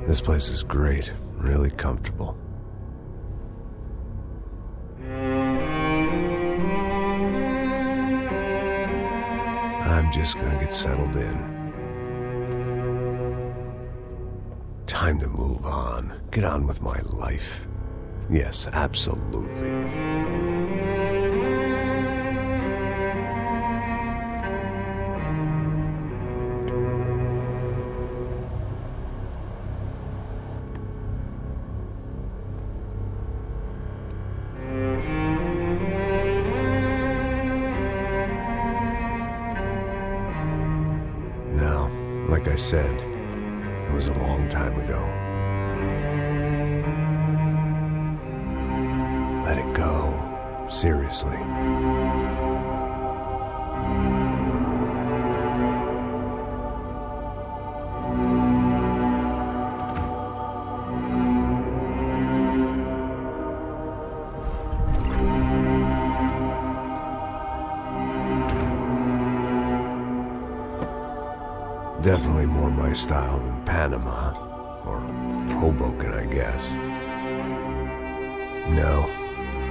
This place is great, really comfortable. I'm just gonna get settled in. Time to move on. Get on with my life. Yes, absolutely. Now, like I said, it was a long time ago. Let it go. Seriously. Definitely more my style than Panama, or Hoboken, I guess. No,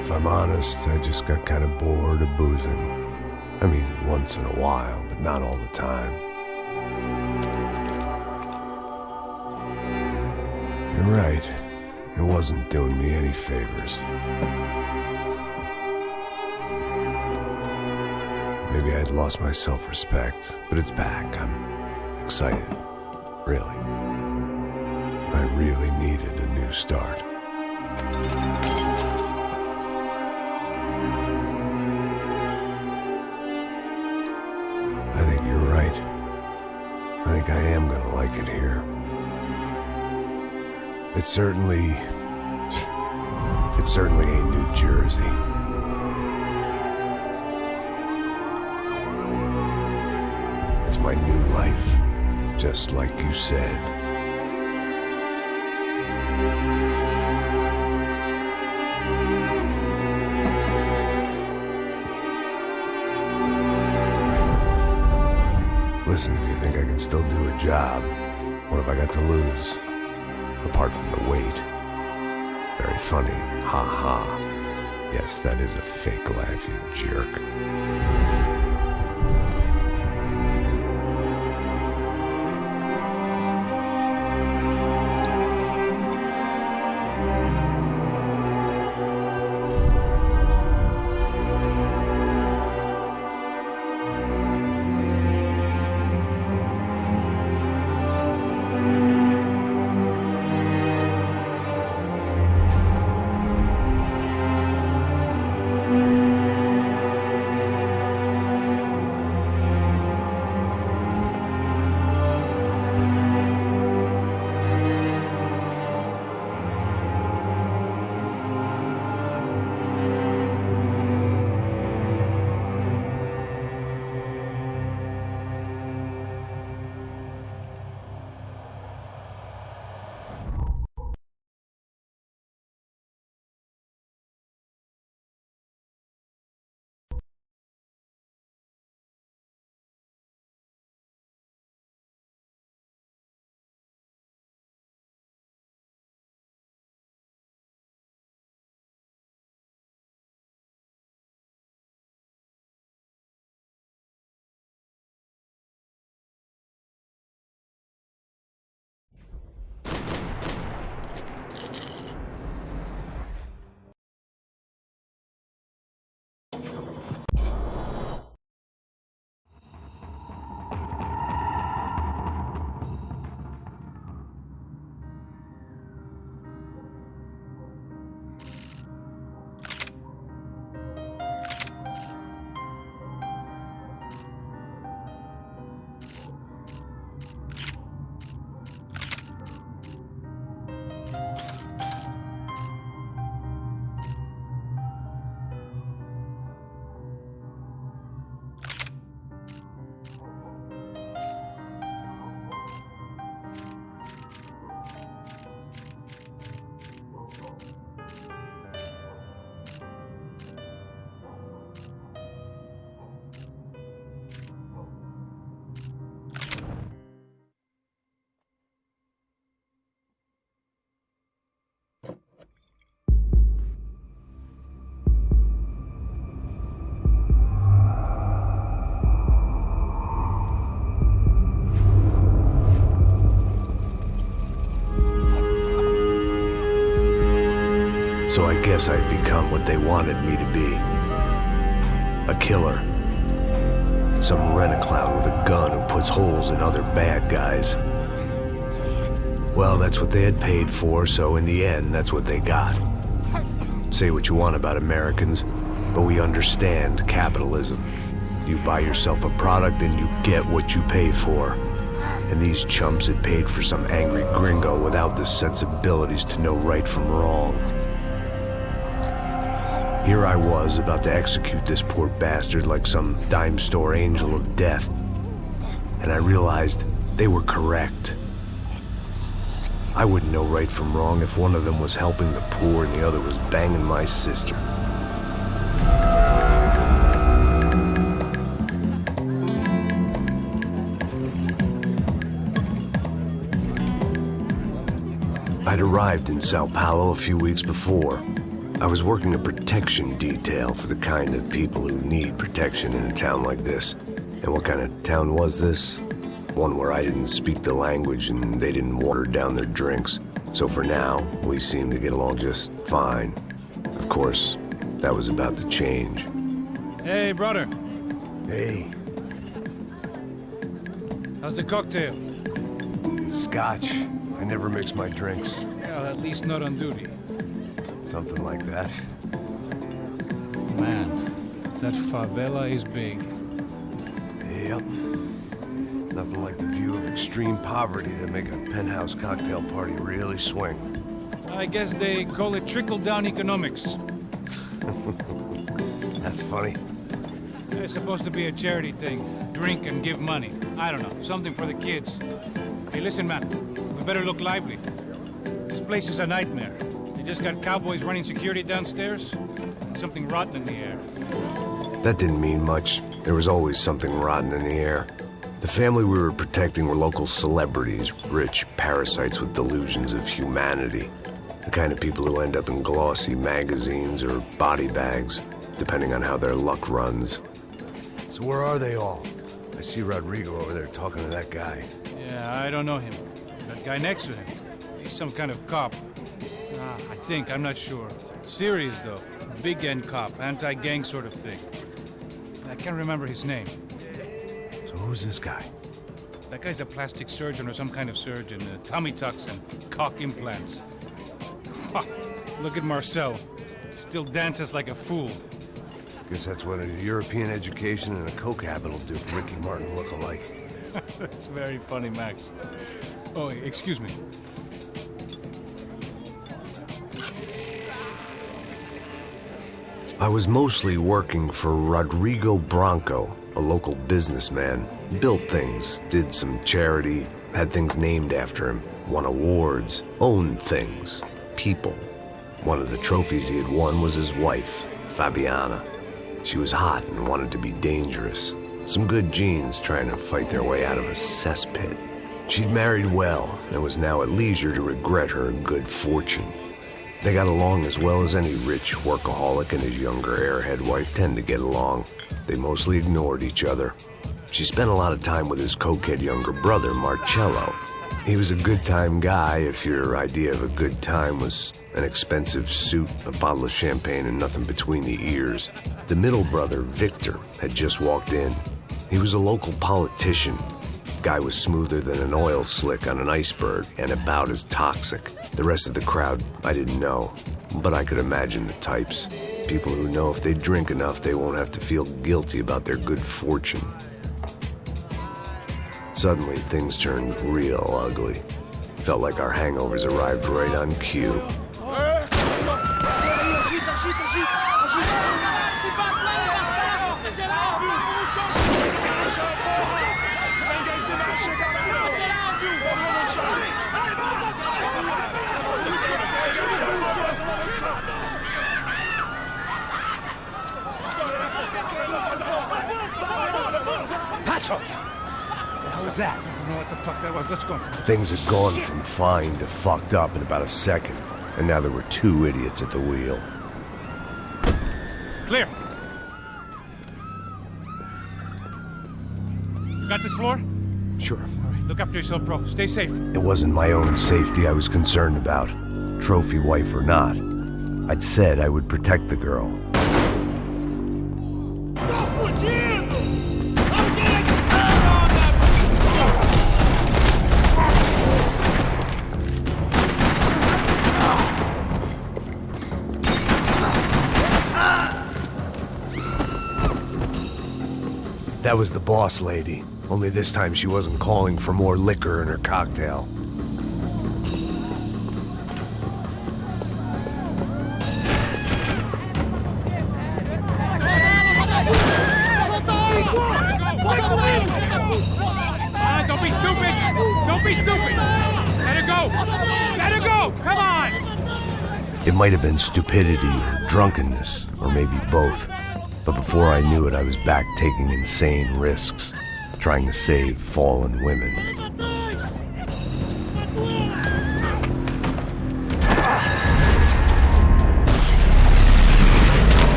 if I'm honest, I just got kind of bored of boozing. I mean, once in a while, but not all the time. You're right, it wasn't doing me any favors. Maybe I'd lost my self-respect, but it's back. I'm excited, really. I really needed a new start. I think you're right. I think I am gonna like it here. It's certainly ain't New Jersey. It's my new life. Just like you said. Listen, if you think I can still do a job, what have I got to lose? Apart from the weight. Very funny. Ha ha. Yes, that is a fake laugh, you jerk. So I guess I'd become what they wanted me to be. A killer. Some rent-a-clown with a gun who puts holes in other bad guys. Well, that's what they had paid for, so in the end, that's what they got. Say what you want about Americans, but we understand capitalism. You buy yourself a product and you get what you pay for. And these chumps had paid for some angry gringo without the sensibilities to know right from wrong. Here I was, about to execute this poor bastard like some dime store angel of death. And I realized they were correct. I wouldn't know right from wrong if one of them was helping the poor and the other was banging my sister. I'd arrived in Sao Paulo a few weeks before. I was working a protection detail for the kind of people who need protection in a town like this. And what kind of town was this? One where I didn't speak the language and they didn't water down their drinks. So for now, we seemed to get along just fine. Of course, that was about to change. Hey, brother. Hey. How's the cocktail? Scotch. I never mix my drinks. Well, at least not on duty. Something like that. Man, that favela is big. Yep. Nothing like the view of extreme poverty to make a penthouse cocktail party really swing. I guess they call it trickle-down economics. That's funny. It's supposed to be a charity thing. Drink and give money. I don't know, something for the kids. Hey, listen, man. We better look lively. This place is a nightmare. They just got cowboys running security downstairs, and something rotten in the air. That didn't mean much. There was always something rotten in the air. The family we were protecting were local celebrities, rich parasites with delusions of humanity. The kind of people who end up in glossy magazines or body bags, depending on how their luck runs. So where are they all? I see Rodrigo over there talking to that guy. Yeah, I don't know him. That guy next to him, he's some kind of cop. I think, I'm not sure. Serious, though. Big N cop, anti-gang sort of thing. I can't remember his name. So who's this guy? That guy's a plastic surgeon or some kind of surgeon. Tummy tucks and cock implants. Ha! Look at Marcel. Still dances like a fool. Guess that's what a European education and a coke habit will do for Ricky Martin look-alike. That's very funny, Max. Oh, excuse me. I was mostly working for Rodrigo Branco, a local businessman. Built things, did some charity, had things named after him, won awards, owned things, people. One of the trophies he had won was his wife, Fabiana. She was hot and wanted to be dangerous. Some good genes trying to fight their way out of a cesspit. She'd married well and was now at leisure to regret her good fortune. They got along as well as any rich workaholic and his younger airhead wife tend to get along. They mostly ignored each other. She spent a lot of time with his cokehead younger brother, Marcello. He was a good-time guy if your idea of a good time was an expensive suit, a bottle of champagne, and nothing between the ears. The middle brother, Victor, had just walked in. He was a local politician. Guy was smoother than an oil slick on an iceberg and about as toxic. The rest of the crowd, I didn't know, but I could imagine the types. People who know if they drink enough, they won't have to feel guilty about their good fortune. Suddenly, things turned real ugly. Felt like our hangovers arrived right on cue. What was that? I don't know what the fuck that was. Let's go. Things had gone from fine to fucked up in about a second, and now there were two idiots at the wheel. Clear. Got this floor? Sure. All right, look after yourself, bro. Stay safe. It wasn't my own safety I was concerned about, trophy wife or not. I'd said I would protect the girl. That was the boss lady, only this time she wasn't calling for more liquor in her cocktail. Don't be stupid! Don't be stupid! Let her go! Let her go! Come on! It might have been stupidity or drunkenness, or maybe both. But before I knew it, I was back taking insane risks, trying to save fallen women.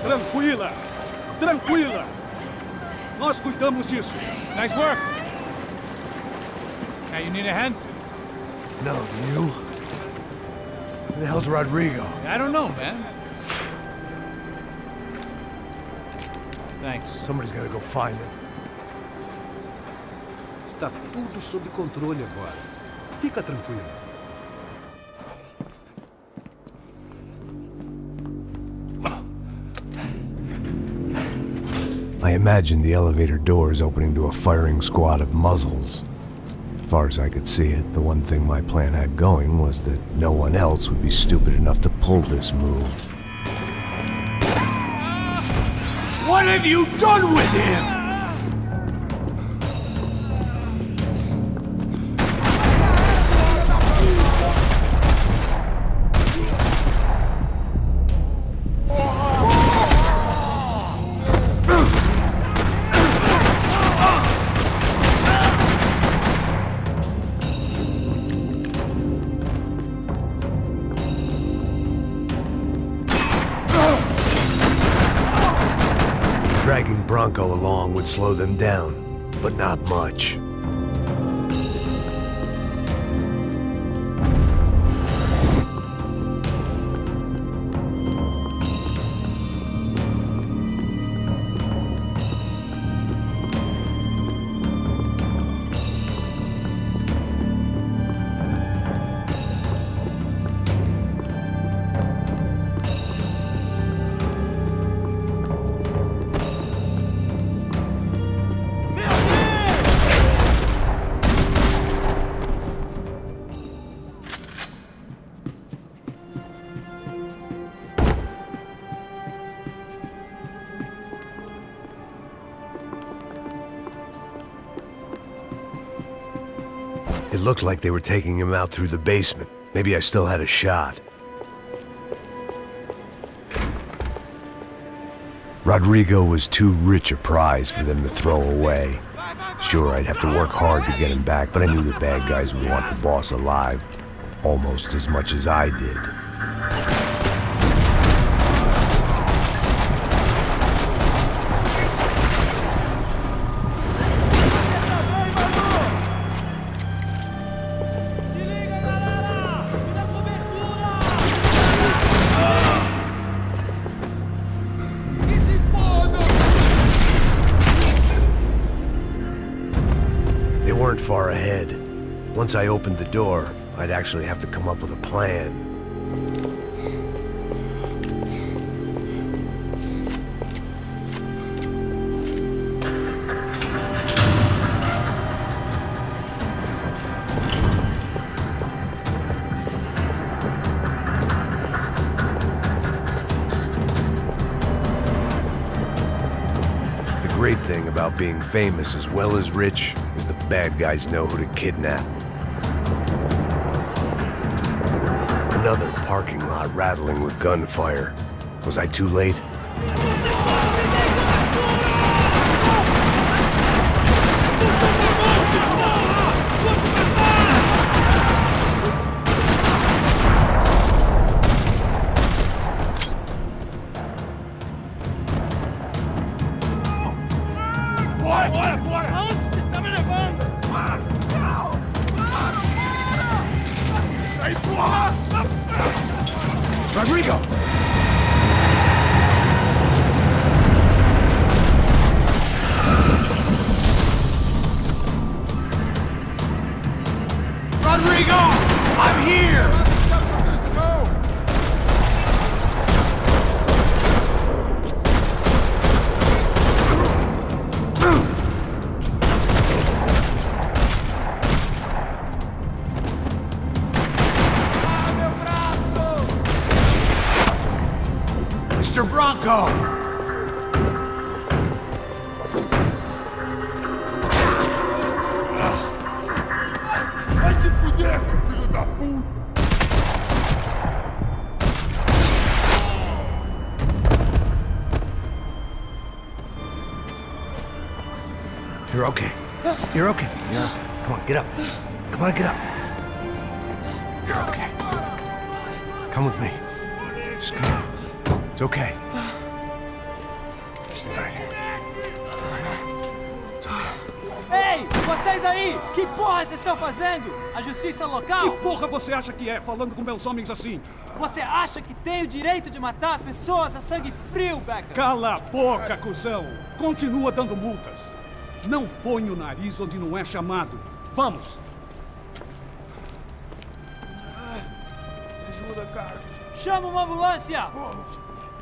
Tranquila! Tranquila! Nós cuidamos disso. Nice work! Hey, you need a hand? No, you? Who the hell's Rodrigo? I don't know, man. Thanks. Somebody's gotta go find him. Está tudo sob controle agora. Fica tranquilo. I imagined the elevator doors opening to a firing squad of muzzles. As far as I could see it, the one thing my plan had going was that no one else would be stupid enough to pull this move. What have you done with him? Dragging Bronco along would slow them down, but not much. It looked like they were taking him out through the basement. Maybe I still had a shot. Rodrigo was too rich a prize for them to throw away. Sure, I'd have to work hard to get him back, but I knew the bad guys would want the boss alive almost as much as I did. Far ahead. Once I opened the door, I'd actually have to come up with a plan. The great thing about being famous as well as rich is the bad guys know who to kidnap. Another parking lot rattling with gunfire. Was I too late? Rodrigo! Rodrigo! I'm here! Mr. Bronco! You're okay. You're okay. Yeah. Come on, get up. Come on, get up. You're okay. Come with me. Just come on. It's okay. Just lie here. It's okay. Ei, vocês aí! Que porra vocês estão fazendo? A justiça local? Que porra você acha que é, falando com meus homens assim? Você acha que tem o direito de matar as pessoas a sangue frio, Becker? Cala a boca, cuzão! Continua dando multas. Não põe o nariz onde não é chamado. Vamos! Ajuda, cara. Chama uma ambulância!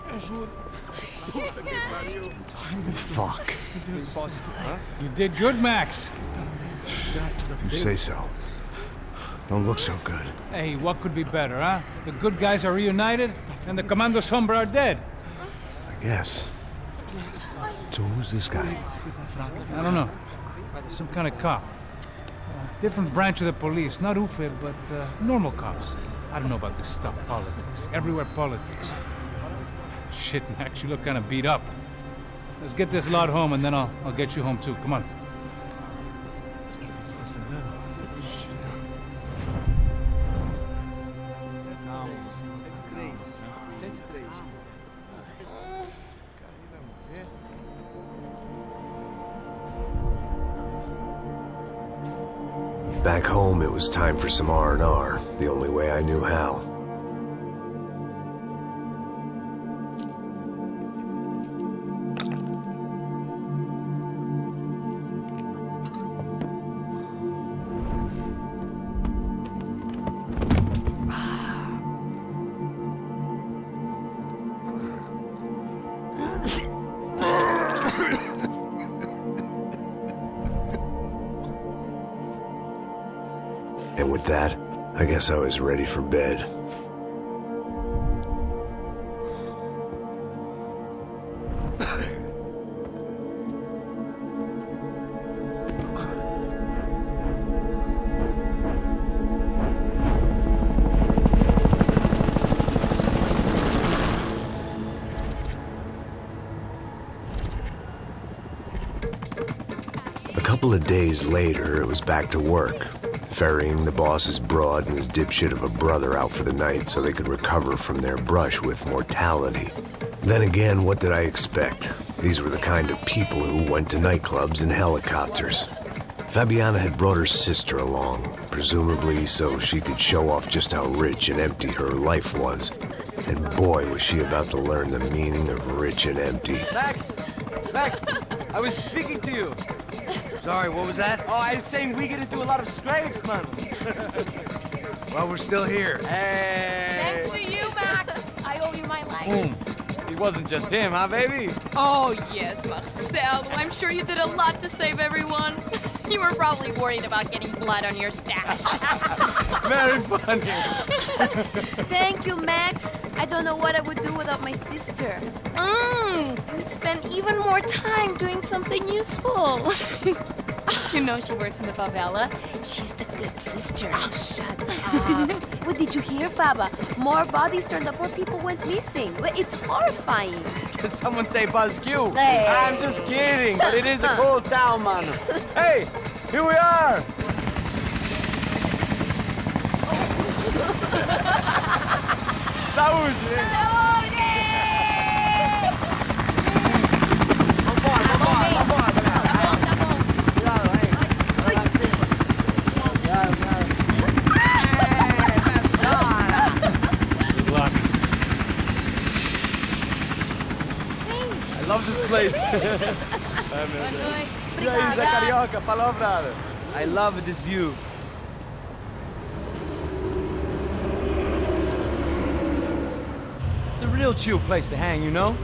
Me ajuda. Fuck. You did good, Max. You say so. Don't look so good. Hey, what could be better, huh? The good guys are reunited, and the Commando Sombra are dead. I guess. So who's this guy? I don't know. Some kind of cop. Different branch of the police. Not UFE, but normal cops. I don't know about this stuff. Politics. Everywhere politics. Shit, Max, you look kind of beat up. Let's get this lot home, and then I'll get you home, too. Come on. Back home, it was time for some R&R, the only way I knew how. And with that, I guess I was ready for bed. A couple of days later, it was back to work. Ferrying the boss's broad and his dipshit of a brother out for the night so they could recover from their brush with mortality. Then again, what did I expect? These were the kind of people who went to nightclubs in helicopters. Fabiana had brought her sister along, presumably so she could show off just how rich and empty her life was. And boy, was she about to learn the meaning of rich and empty. Max! Max! I was speaking to you! Sorry, what was that? Oh, I was saying we get to do a lot of scrapes, man. Well, we're still here. Hey! Thanks to you, Max. I owe you my life. It wasn't just him, huh, baby? Oh, yes, Marcel. I'm sure you did a lot to save everyone. You were probably worried about getting blood on your stash. Very funny. Thank you, Max. I don't know what I would do without my sister. You'd spend even more time doing something useful. You know she works in the favela. She's the good sister. Oh, shut up. What did you hear, Baba? More bodies turned up where people went missing. It's horrifying. Did someone say Buzz Q? Hey. I'm just kidding, but it is a cool town, man. Hey, here we are. Saúde! love this place. Isla Carioca, palavra. I love this view. It's a real chill place to hang, you know?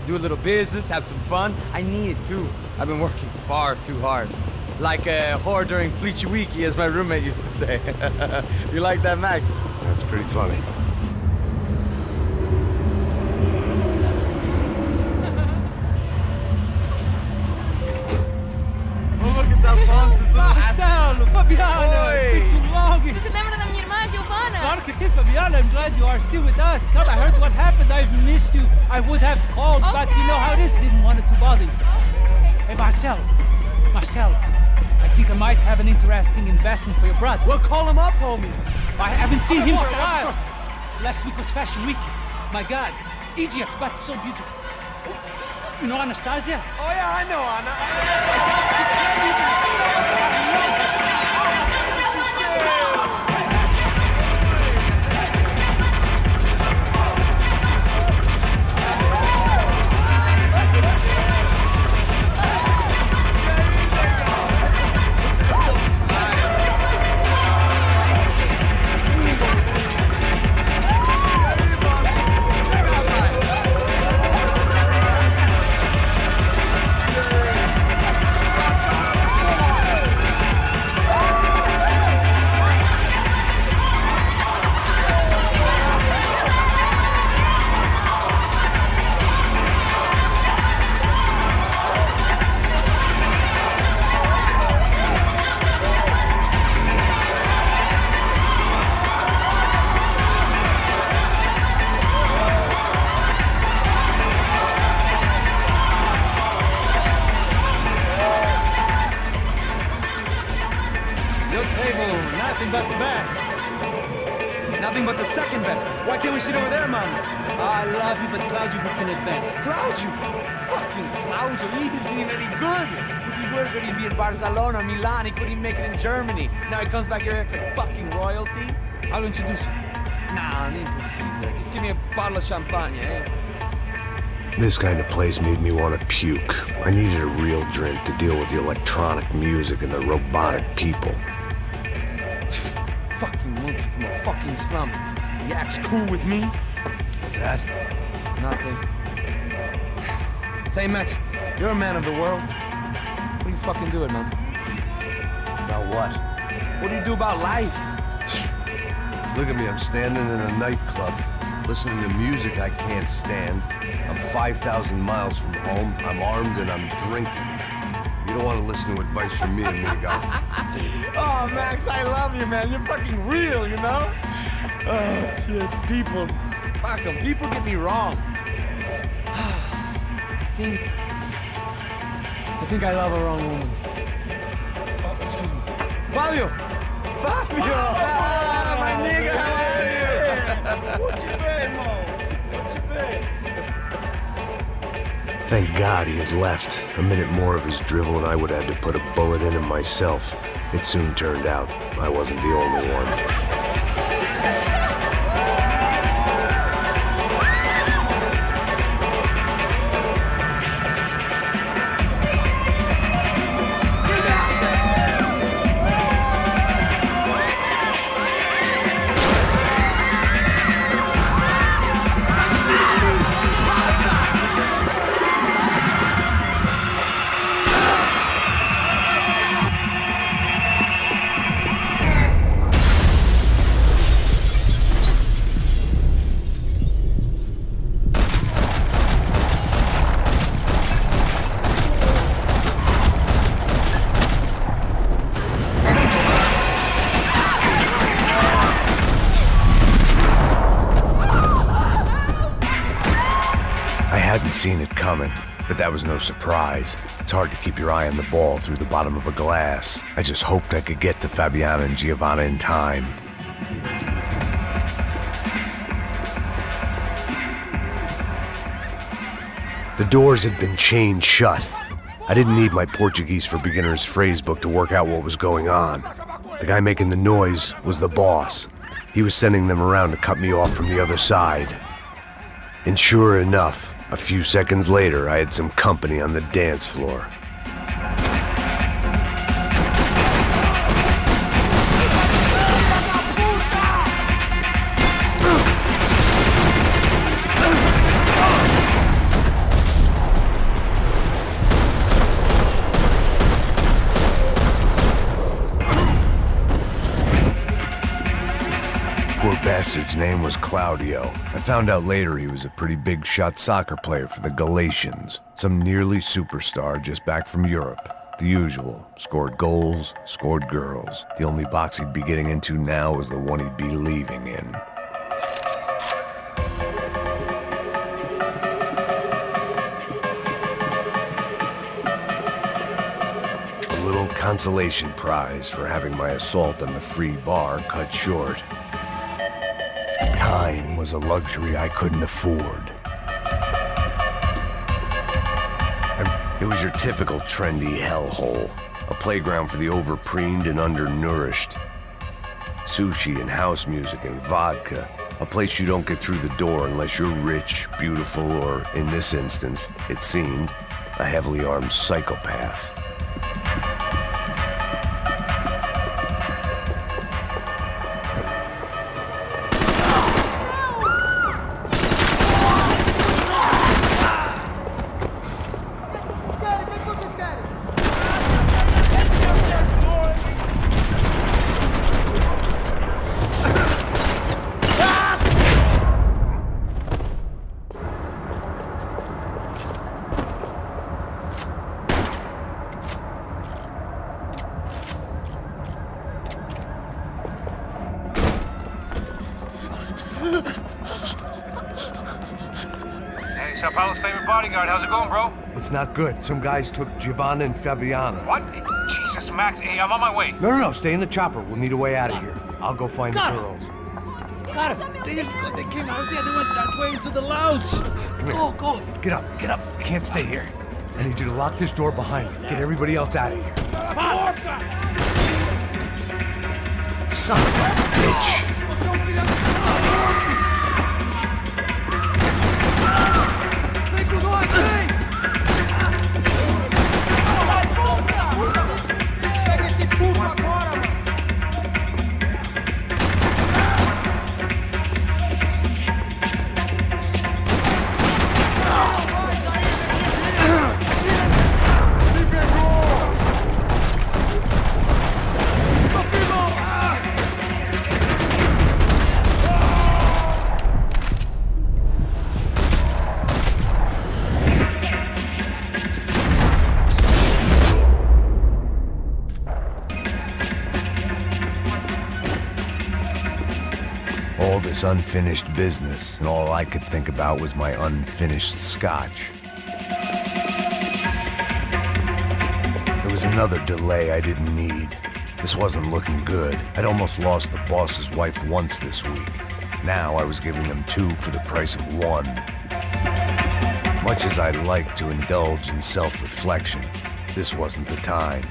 Do a little business, have some fun. I need it too. I've been working far too hard. Like a whore during Fleechy Weeky, as my roommate used to say. You like that, Max? That's pretty funny. Oh, look, it's Alfonso's little Marcelo, Fabiana, it's been too long. Você se lembra da minha irmã, Giovanna? Claro que sim, Fabiana. I'm glad you are still with us. Come, I heard what happened. I've missed you. I would have called, but you know how it is. Didn't want it to bother you. Hey, Marcelo, I think I might have an interesting investment for your brother. Well, call him up, homie. I haven't seen him for a while. Last week was Fashion Week. My God, Egypt, but so beautiful. You know Anastasia? Oh, yeah, I know Anna. Nothing but the best. Nothing but the second best. Why can't we sit over there, man? I love you, but Claudio booked in advance. Claudio? Fucking Claudio, he isn't even any good. If he were good, he'd be in Barcelona, Milan, he couldn't even make it in Germany. Now he comes back here and acts like fucking royalty. I'll introduce you. Nah, nem precisa. Just give me a bottle of champagne, eh? This kind of place made me want to puke. I needed a real drink to deal with the electronic music and the robotic people. Fucking monkey from a fucking slum. He acts cool with me. What's that? Nothing. Say, Max, you're a man of the world. What do you fucking do it, man? About what? What do you do about life? Look at me, I'm standing in a nightclub, listening to music I can't stand. I'm 5,000 miles from home, I'm armed and I'm drinking. You don't want to listen to advice from me, amigo. Oh, Max, I love you, man. You're fucking real, you know? Oh, shit, people. Fuck them. People get me wrong. I think I love a wrong woman. Oh, excuse me. Fabio! Fabio! Ah, my nigga, how are you? What you been, Mo? What you been? Thank God he had left. A minute more of his drivel and I would have had to put a bullet in him myself. It soon turned out I wasn't the only one. Seen it coming, but that was no surprise. It's hard to keep your eye on the ball through the bottom of a glass. I just hoped I could get to Fabiana and Giovanna in time. The doors had been chained shut. I didn't need my Portuguese for Beginners phrase book to work out what was going on. The guy making the noise was the boss. He was sending them around to cut me off from the other side. And sure enough, A few seconds later, I had some company on the dance floor. Bastard's name was Claudio. I found out later he was a pretty big shot soccer player for the Galatians. Some nearly superstar just back from Europe. The usual. Scored goals, scored girls. The only box he'd be getting into now was the one he'd be leaving in. A little consolation prize for having my assault on the free bar cut short. Time was a luxury I couldn't afford. It was your typical trendy hellhole. A playground for the overpreened and undernourished. Sushi and house music and vodka. A place you don't get through the door unless you're rich, beautiful, or, in this instance, it seemed, a heavily armed psychopath. Sao Paulo's favorite bodyguard. How's it going, bro? It's not good. Some guys took Giovanna and Fabiana. What? Jesus, Max. Hey, I'm on my way. No. Stay in the chopper. We'll need a way out of here. I'll go find the girls. Got him. They came out there. They went that way into the lounge. Go. Get up. I can't stay here. I need you to lock this door behind me. Get everybody else out of here. Son of a bitch. All this unfinished business, and all I could think about was my unfinished scotch. There was another delay I didn't need. This wasn't looking good. I'd almost lost the boss's wife once this week. Now I was giving them two for the price of one. Much as I'd like to indulge in self-reflection, this wasn't the time.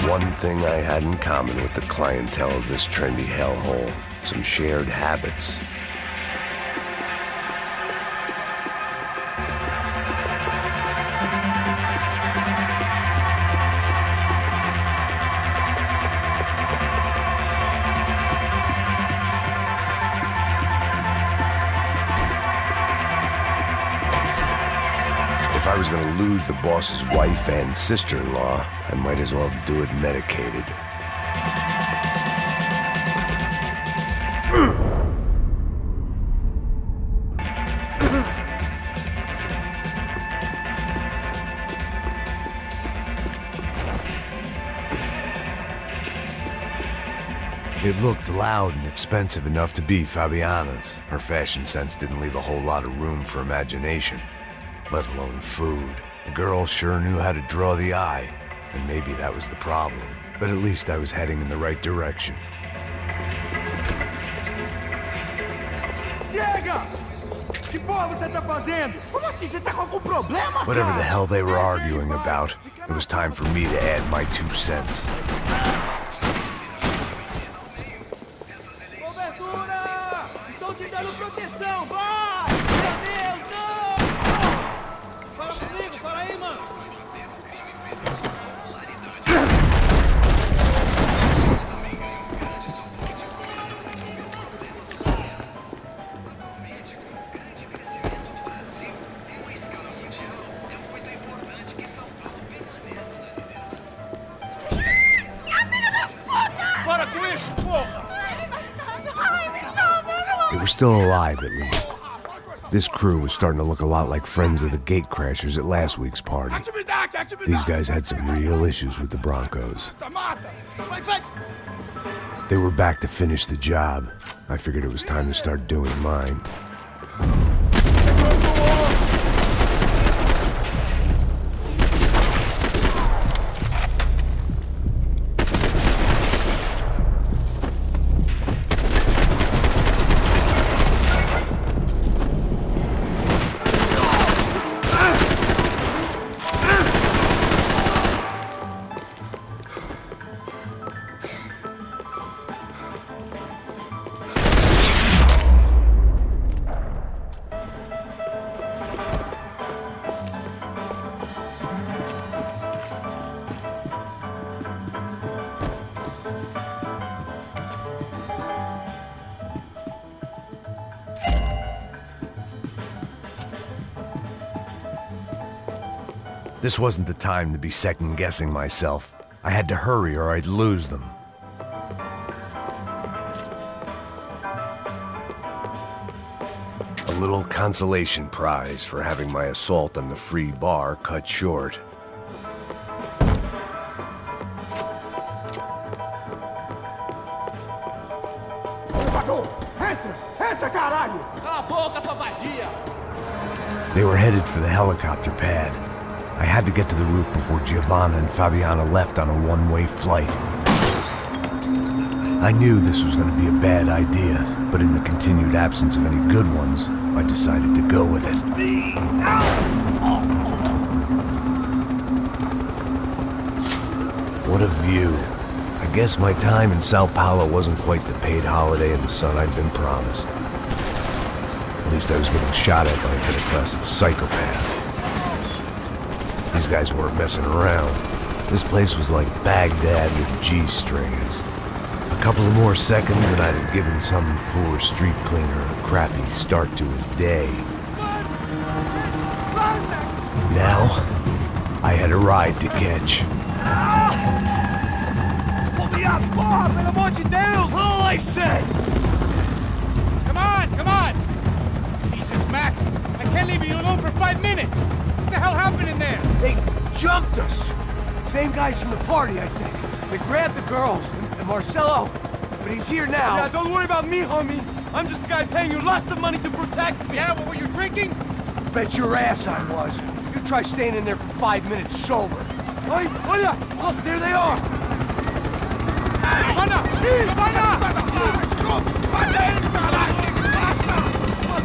One thing I had in common with the clientele of this trendy hellhole, some shared habits. If I was going to lose the boss's wife and sister-in-law, I might as well do it medicated. It looked loud and expensive enough to be Fabiana's. Her fashion sense didn't leave a whole lot of room for imagination, let alone food. The girl sure knew how to draw the eye, and maybe that was the problem. But at least I was heading in the right direction. Whatever the hell they were arguing about, it was time for me to add my 2 cents. te dando proteção, vai! Meu Deus, não! Fala comigo, fala aí, mano! They were still alive, at least. This crew was starting to look a lot like friends of the gatecrashers at last week's party. These guys had some real issues with the Broncos. They were back to finish the job. I figured it was time to start doing mine. This wasn't the time to be second-guessing myself. I had to hurry or I'd lose them. A little consolation prize for having my assault on the free bar cut short. They were headed for the helicopter pad. I had to get to the roof before Giovanna and Fabiana left on a one-way flight. I knew this was going to be a bad idea, but in the continued absence of any good ones, I decided to go with it. What a view. I guess my time in Sao Paulo wasn't quite the paid holiday in the sun I'd been promised. At least I was getting shot at by a middle-class psychopath. These guys weren't messing around. This place was like Baghdad with G-strings. A couple of more seconds and I'd have given some poor street cleaner a crappy start to his day. Now, I had a ride to catch. Pull me up, porra, pelo amor de Deus! All I said! Come on, come on! Jesus, Max, I can't leave you alone for 5 minutes! What the hell happened in there? They jumped us. Same guys from the party, I think. They grabbed the girls and Marcelo, but he's here now. Yeah, don't worry about me, homie. I'm just the guy paying you lots of money to protect me. Yeah, what were you drinking? Bet your ass I was. You try staying in there for 5 minutes sober. Hey, Olha! Look, there they are. Giovanna!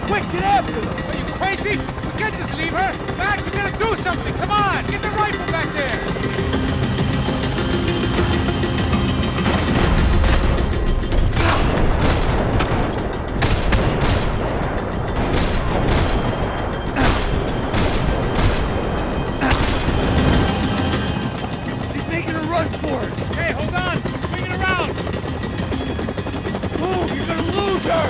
Quick, get after them. Are you crazy? We can't just leave her! Max, you gotta do something! Come on! Get the rifle back there! She's making a run for it. Hey, hold on! Swing it around! Move, you're gonna lose her.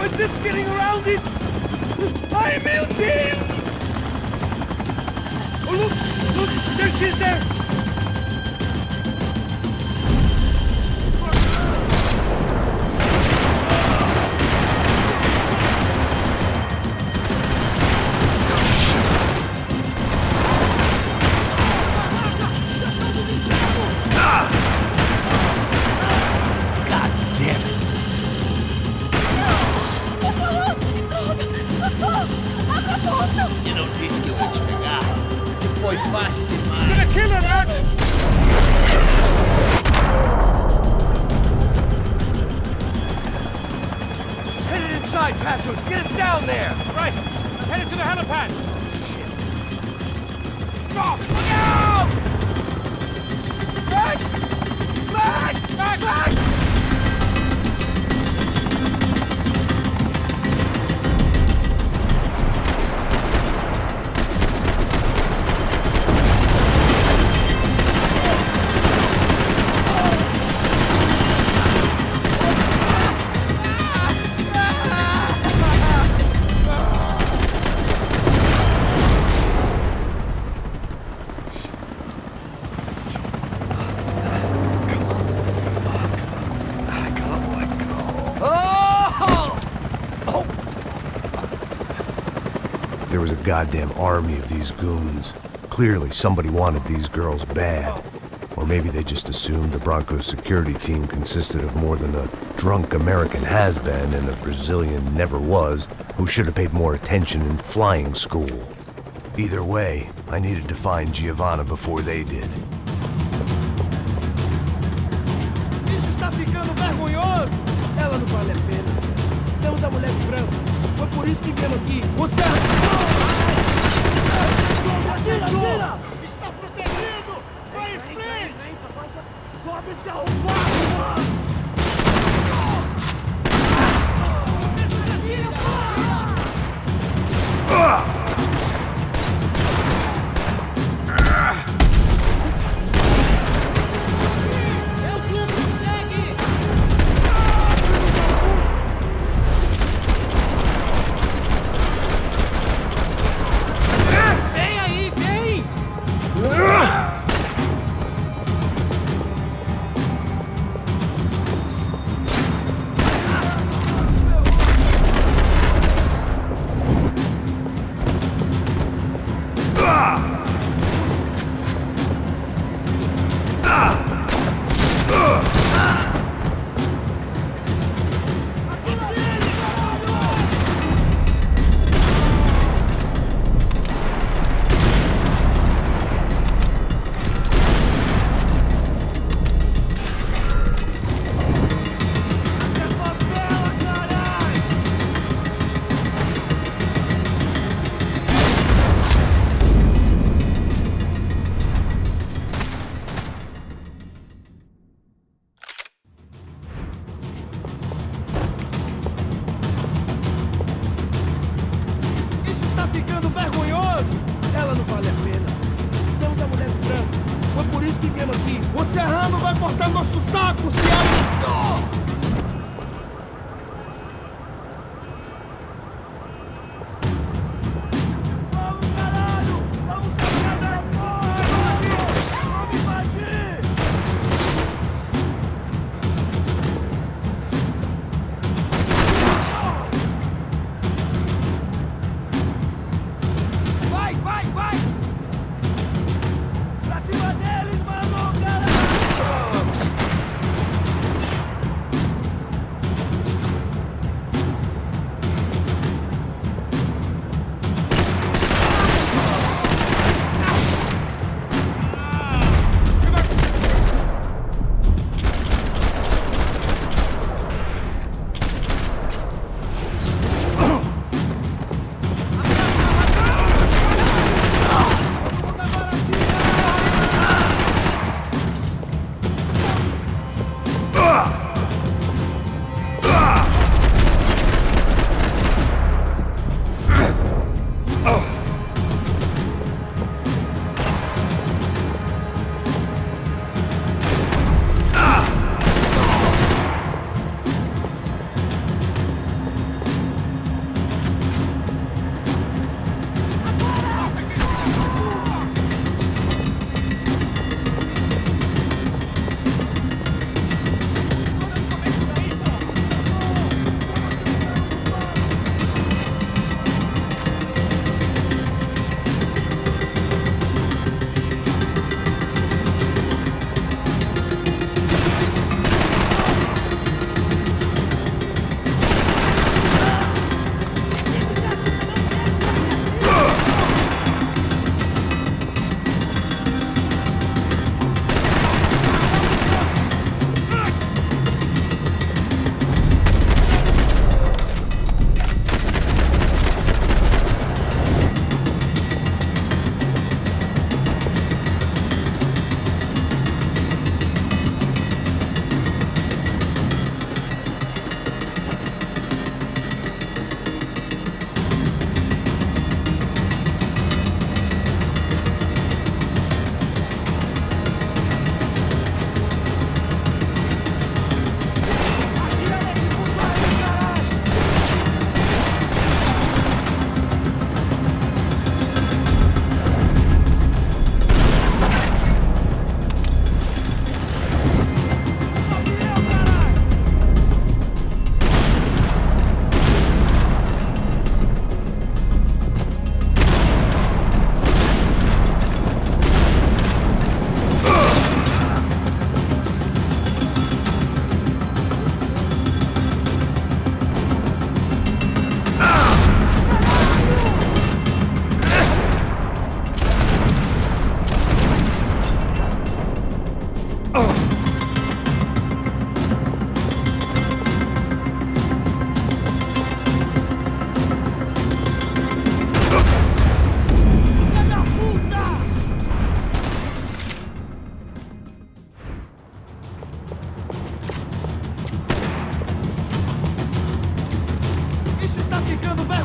is this getting around it? Ai, meu Deus! Oh, look, there she is there! Eu não disse que eu ia te pegar. Você foi fácil demais. Gonna kill her, man! She's headed inside, Passos. Get us down there! Right. I'm headed to the helipad. Drop! Look out! Back! Back! Back! Back! There was a goddamn army of these goons. Clearly, somebody wanted these girls bad. Or maybe they just assumed the Broncos security team consisted of more than a drunk American has-been and a Brazilian never-was who should have paid more attention in flying school. Either way, I needed to find Giovanna before they did. Isso está ficando vergonhoso! Ela não vale a pena. Temos a mulher de branco. Foi por isso que viemos aqui. Você... Atira, atira! Está protegido! Vai em frente! Sobe esse arrombado!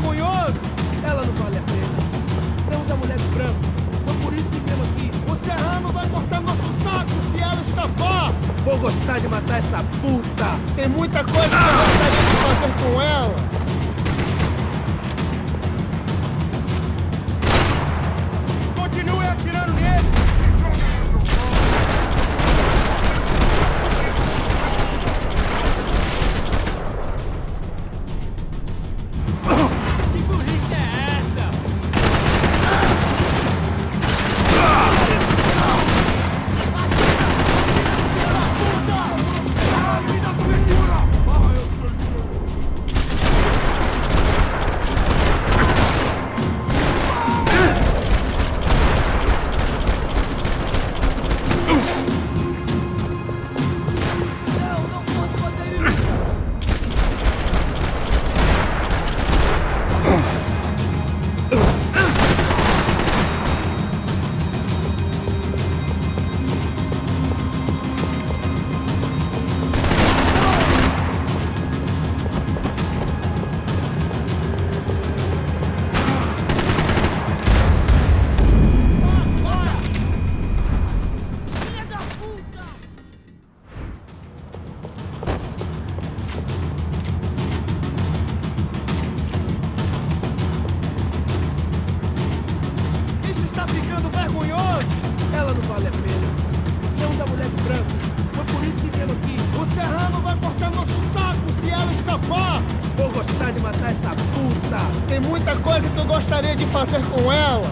vergonhoso! Ela não vale a pena. Temos a mulher de branco. Foi por isso que viemos aqui. O Serrano vai cortar nosso saco se ela escapar! Vou gostar de matar essa puta. Tem muita coisa que eu gostaria de fazer com ela! Continue atirando nele! Que burrice é essa? Isso está ficando vergonhoso! Ela não vale a pena. Temos a mulher de branco. Foi por isso que viemos aqui. O Serrano vai cortar nosso saco se ela escapar! Vou gostar de matar essa puta. Tem muita coisa que eu gostaria de fazer com ela!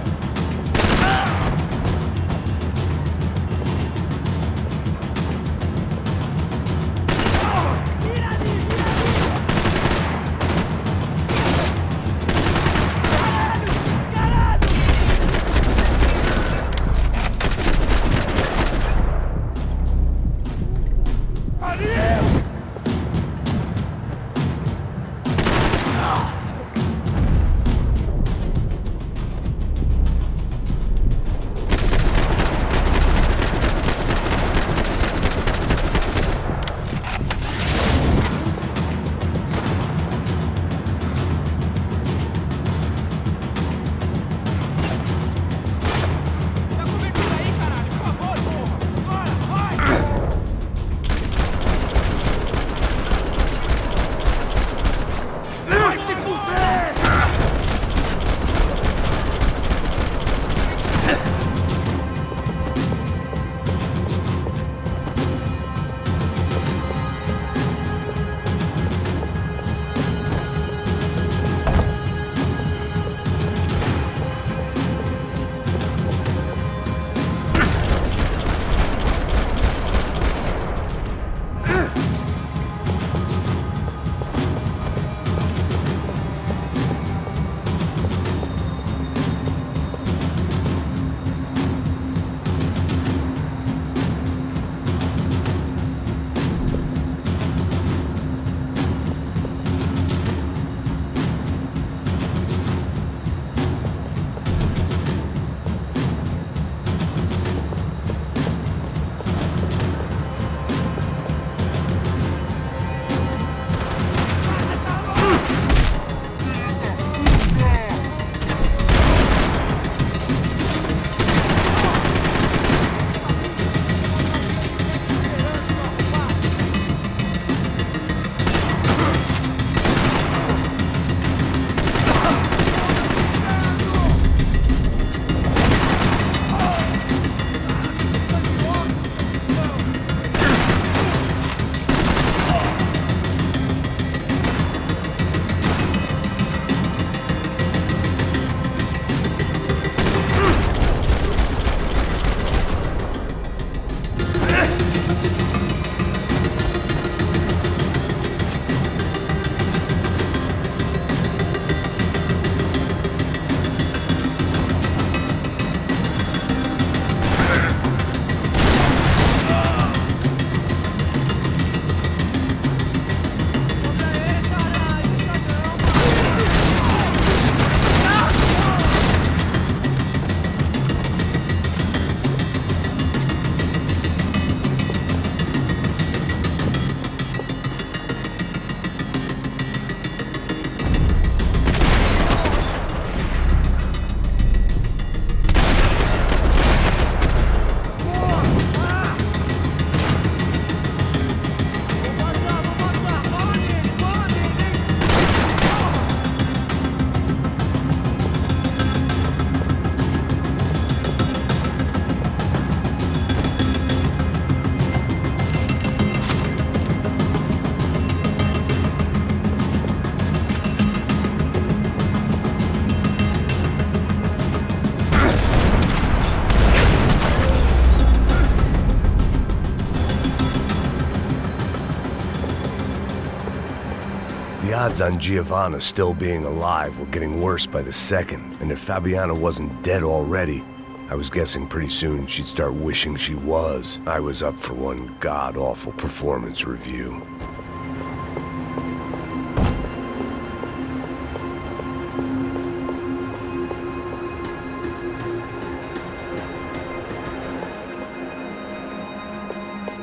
odds on Giovanna still being alive were getting worse by the second, and if Fabiana wasn't dead already, I was guessing pretty soon she'd start wishing she was. I was up for one god-awful performance review.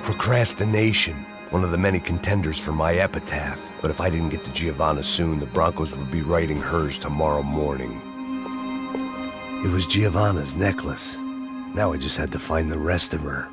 Procrastination, one of the many contenders for my epitaph. But if I didn't get to Giovanna soon, the Broncos would be writing hers tomorrow morning. It was Giovanna's necklace. Now I just had to find the rest of her.